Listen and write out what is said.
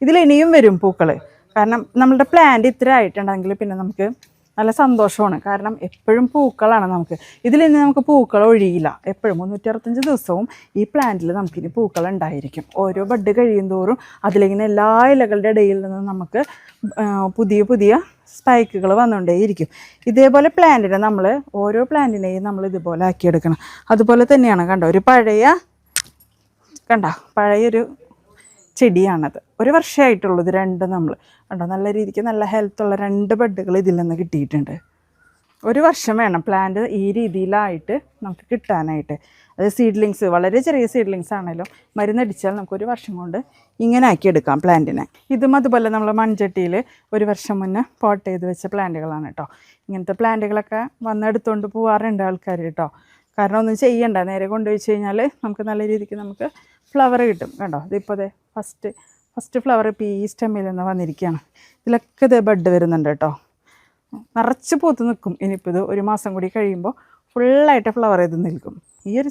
ഇതിലിനിയും വരും പൂക്കൾ. കാരണം നമ്മളുടെ പ്ലാന്റ് ഇത്ര ആയിട്ടുണ്ടെങ്കിൽ പിന്നെ നമുക്ക് നല്ല സന്തോഷമാണ്. കാരണം എപ്പോഴും പൂക്കളാണ് നമുക്ക്. ഇതിലിനി നമുക്ക് പൂക്കൾ ഒഴിയില്ല. എപ്പോഴും 365 ദിവസവും ഈ പ്ലാന്റിൽ നമുക്കിനി പൂക്കൾ ഉണ്ടായിരിക്കും. ഓരോ ബഡ് കഴിയും തോറും അതിലിങ്ങനെ എല്ലാ ഇലകളുടെ ഇടയിൽ നിന്നും നമുക്ക് പുതിയ പുതിയ സ്പൈക്കുകൾ വന്നുകൊണ്ടേയിരിക്കും. ഇതേപോലെ പ്ലാന്റിനെ നമ്മൾ ഓരോ പ്ലാന്റിനെയും നമ്മൾ ഇതുപോലെ ആക്കിയെടുക്കണം. അതുപോലെ തന്നെയാണ് കണ്ടോ, ഒരു പഴയൊരു ചെടിയാണത്. 1 വർഷമായിട്ടുള്ളൂ ഇത് രണ്ടും. നമ്മൾ കണ്ടോ നല്ല രീതിക്ക് നല്ല ഹെൽത്തുള്ള 2 ബഡുകൾ ഇതിൽ നിന്ന് കിട്ടിയിട്ടുണ്ട്. 1 വർഷം വേണം പ്ലാന്റ് ഈ രീതിയിലായിട്ട് നമുക്ക് കിട്ടാനായിട്ട്. അത് സീഡ്ലിങ്സ്, വളരെ ചെറിയ സീഡ്ലിങ്സ് ആണെങ്കിലും മരുന്നടിച്ചാൽ നമുക്ക് 1 വർഷം കൊണ്ട് ഇങ്ങനെ ആക്കിയെടുക്കാം പ്ലാന്റിനെ. ഇതും അതുപോലെ നമ്മൾ മൺചട്ടിയിൽ 1 വർഷം മുന്നേ പോട്ട് ചെയ്ത് വെച്ച പ്ലാന്റുകളാണ് കേട്ടോ. ഇങ്ങനത്തെ പ്ലാന്റുകളൊക്കെ വന്നെടുത്തുകൊണ്ട് പോകാറുണ്ട് ആൾക്കാർ കേട്ടോ. കാരണം ഒന്നും ചെയ്യണ്ട, നേരെ കൊണ്ടുവച്ച് കഴിഞ്ഞാൽ നമുക്ക് നല്ല രീതിക്ക് നമുക്ക് ഫ്ലവർ കിട്ടും. കണ്ടോ, ഇതിപ്പോൾ അതെ ഫസ്റ്റ് ഫ്ലവർ ഇപ്പോൾ ഈ സ്റ്റെമ്മിൽ നിന്ന് വന്നിരിക്കുകയാണ്. ഇതിലൊക്കെ ഇതേ ബഡ് വരുന്നുണ്ട് കേട്ടോ. നിറച്ച് പൂത്ത് നിൽക്കും. ഇനിയിപ്പോൾ ഇത് 1 മാസം കൂടി കഴിയുമ്പോൾ ഫുള്ളായിട്ട് ഫ്ലവർ ചെയ്ത് നിൽക്കും. ഈ ഒരു